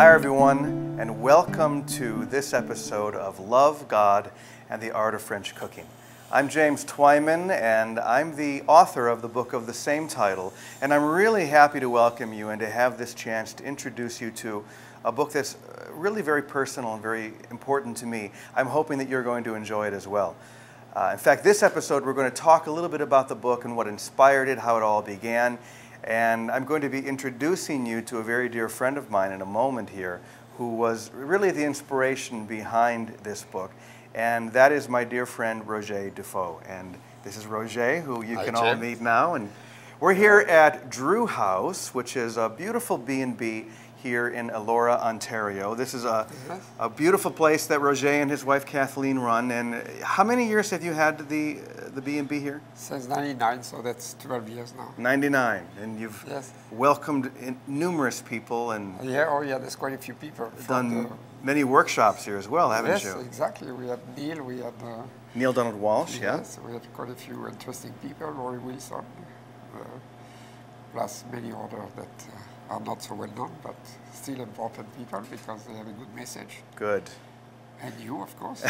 Hi everyone, and welcome to this episode of Love, God, and the Art of French Cooking. I'm James Twyman, and I'm the author of the book of the same title, and I'm really happy to welcome you and to have this chance to introduce you to a book that's really very personal and very important to me. I'm hoping that you're going to enjoy it as well. In fact, this episode we're going to talk a little bit about the book and what inspired it, how it all began. And I'm going to be introducing you to a very dear friend of mine in a moment here who was really the inspiration behind this book. And that is my dear friend, Roger Dufau. And this is Roger, who you can all meet now. And we're here at Drew House, which is a beautiful B&B here in Elora, Ontario. This is a beautiful place that Roger and his wife Kathleen run. And how many years have you had the B&B here? Since 99, so that's 12 years now. 99, and you've welcomed numerous people and there's quite a few people. Done many workshops here as well, haven't you? Yes, exactly. We had Neil, we had Neil Donald Walsh, yes, we had quite a few interesting people, Rory Wilson, plus many others that are not so well known, but still important people because they have a good message. Good. And you, of course.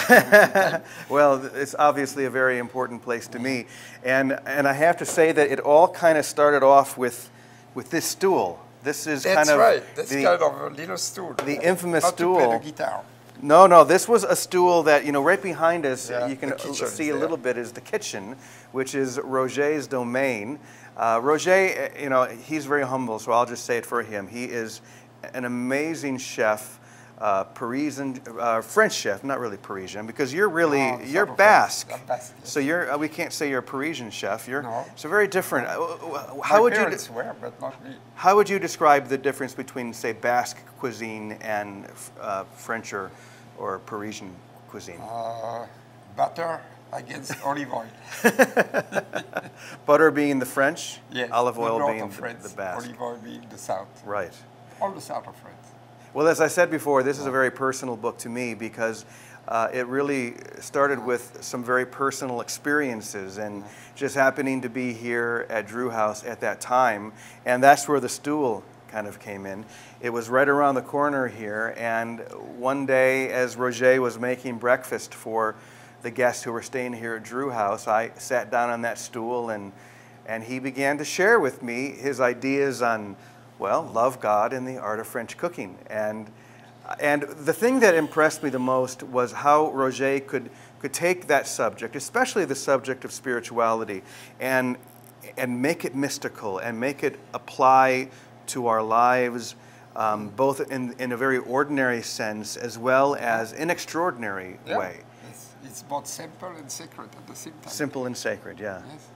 Well, it's obviously a very important place to me. And I have to say that it all kind of started off with this stool. This is That's kind of right. That's kind of a little stool. The infamous not stool. To play the guitar. No, this was a stool that, right behind us, you can see a little bit, is the kitchen, which is Roger's domain. Roger, he's very humble, so I'll just say it for him. He is an amazing chef. Parisian, French chef, not really Parisian, because you're really, you're Basque. Basque, yes. So we can't say you're a Parisian chef. No. So very different. How would you swear, but not me. How would you describe the difference between, say, Basque cuisine and French or Parisian cuisine? Butter against olive oil. Butter being the French, yes, olive oil being the Basque. Olive oil being the South. Right. All the South of France. Well, as I said before, this is a very personal book to me because it really started with some very personal experiences and just happening to be here at Drew House at that time. And that's where the stool kind of came in. It was right around the corner here. And one day, as Roger was making breakfast for the guests who were staying here at Drew House, I sat down on that stool and he began to share with me his ideas on, well, love, God, and the art of French cooking. And the thing that impressed me the most was how Roger could take that subject, especially the subject of spirituality, and make it mystical and make it apply to our lives, both in a very ordinary sense as well as an extraordinary way. It's both simple and sacred at the same time. Simple and sacred, yeah. Yes.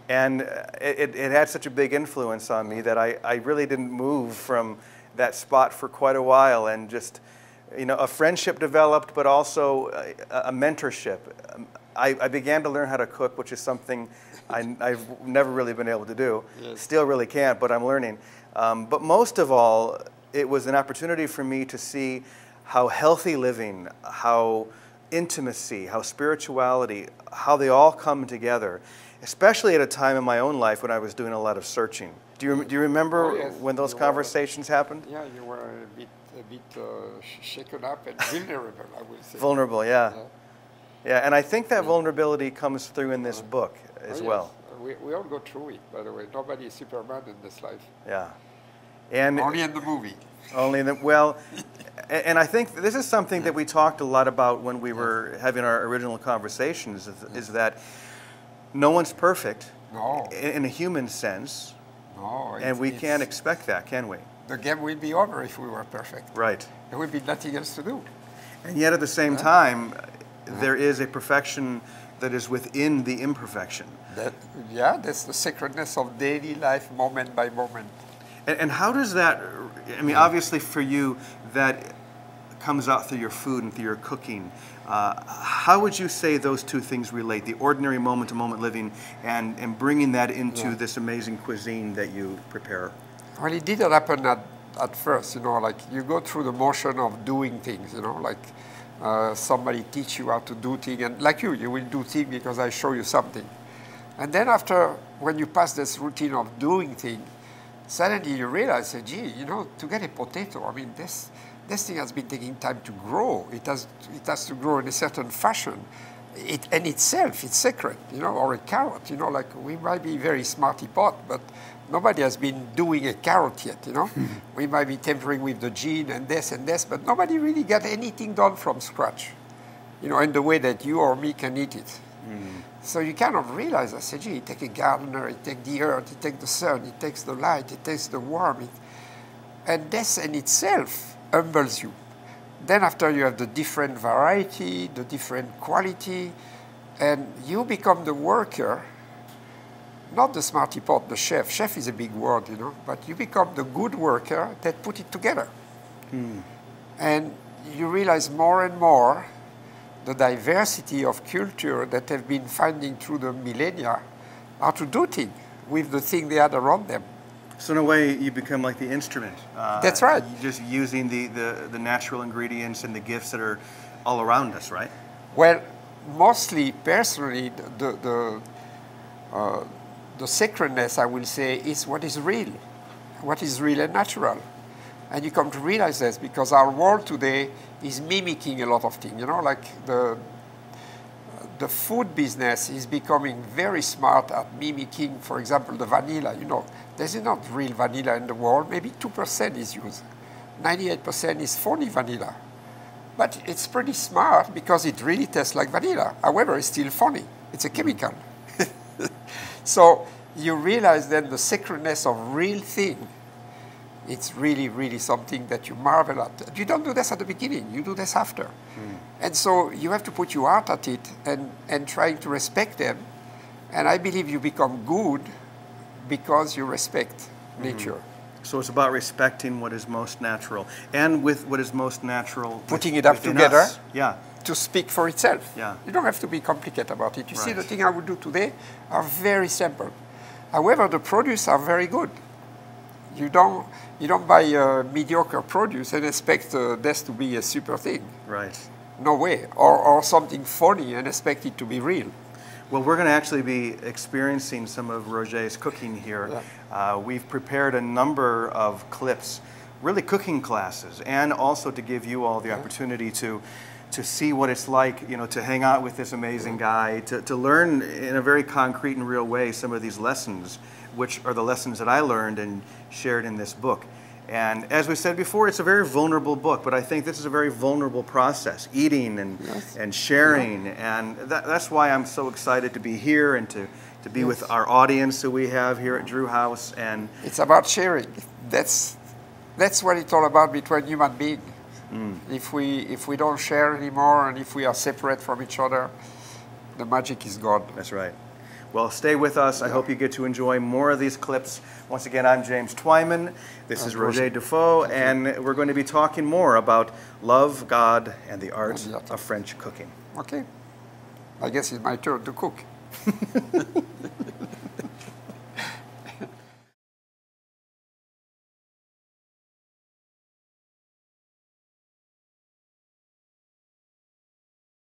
And it had such a big influence on me that I really didn't move from that spot for quite a while, and just, a friendship developed, but also a mentorship. I began to learn how to cook, which is something I've never really been able to do. Yes. Still really can't, but I'm learning. But most of all, it was an opportunity for me to see how healthy living, how intimacy, how spirituality, how they all come together, especially at a time in my own life when I was doing a lot of searching. Do you remember when those conversations happened? Yeah, you were a bit shaken up and vulnerable, I would say. Vulnerable, yeah. Yeah, and I think that vulnerability comes through in this book as well. We all go through it, by the way. Nobody is Superman in this life. Yeah. And only in the movie. Only in the, well, and I think this is something that we talked a lot about when we were having our original conversations, is that no one's perfect in a human sense. No. And we can't expect that, can we? The game will be over if we were perfect. Right. There would be nothing else to do. And yet at the same time, there is a perfection that is within the imperfection. That's the sacredness of daily life, moment by moment. And how does that, I mean, obviously for you, that comes out through your food and through your cooking. How would you say those two things relate, the ordinary moment-to-moment living and bringing that into this amazing cuisine that you prepare? Well, it didn't happen at first, like you go through the motion of doing things, like somebody teach you how to do things, and like you will do things because I show you something. And then after, when you pass this routine of doing things, suddenly you realize, gee, to get a potato, I mean, this thing has been taking time to grow. It has to grow in a certain fashion. And itself, it's sacred, you know, or a carrot, you know, like we might be very smarty pot, but nobody has been doing a carrot yet, you know. We might be tampering with the gene and this, but nobody really got anything done from scratch, you know, in the way that you or me can eat it. So you kind of realize, I say, gee, you take a gardener, you take the earth, you take the sun, it takes the light, it takes the warmth, and this in itself humbles you. Then after you have the different variety, the different quality, and you become the worker, not the smarty pot, the chef. Chef is a big word, you know, but you become the good worker that put it together. And you realize more and more the diversity of culture that have been finding through the millennia how to do things with the thing they had around them. So in a way, you become like the instrument. That's right. Just using the natural ingredients and the gifts that are all around us, right? Well, mostly, personally, the sacredness, I will say, is what is real and natural. And you come to realize this because our world today is mimicking a lot of things. You know, like the food business is becoming very smart at mimicking, for example, the vanilla. You know, there's not real vanilla in the world. Maybe 2% is used. 98% is phony vanilla. But it's pretty smart because it really tastes like vanilla. However, it's still phony. It's a chemical. So you realize then the sacredness of real thing. It's really, really something that you marvel at. You don't do this at the beginning. You do this after. And so you have to put your heart at it and trying to respect them. And I believe you become good because you respect nature. So it's about respecting what is most natural, and with what is most natural, putting it up together, us. Yeah, to speak for itself. Yeah, you don't have to be complicated about it. You right. see, the thing I would do today are very simple. However, the produce are very good. You don't buy a mediocre produce and expect this to be a super thing. Right. No way. Or something funny and expect it to be real. Well, we're going to actually be experiencing some of Roger's cooking here. Yeah. We've prepared a number of clips, really cooking classes, and also to give you all the opportunity to see what it's like, you know, to hang out with this amazing guy, to learn in a very concrete and real way some of these lessons, which are the lessons that I learned and shared in this book. And as we said before, it's a very vulnerable book, but I think this is a very vulnerable process, eating and sharing. Yeah. And that's why I'm so excited to be here and to be with our audience that we have here at Drew House. And it's about sharing. That's what it's all about between human beings. If we don't share anymore and if we are separate from each other, the magic is gone. That's right. Well, stay with us. I hope you get to enjoy more of these clips. Once again, I'm James Twyman. This is Roger Dufau, and we're going to be talking more about love, God, and the art of French cooking. Okay. I guess it's my turn to cook.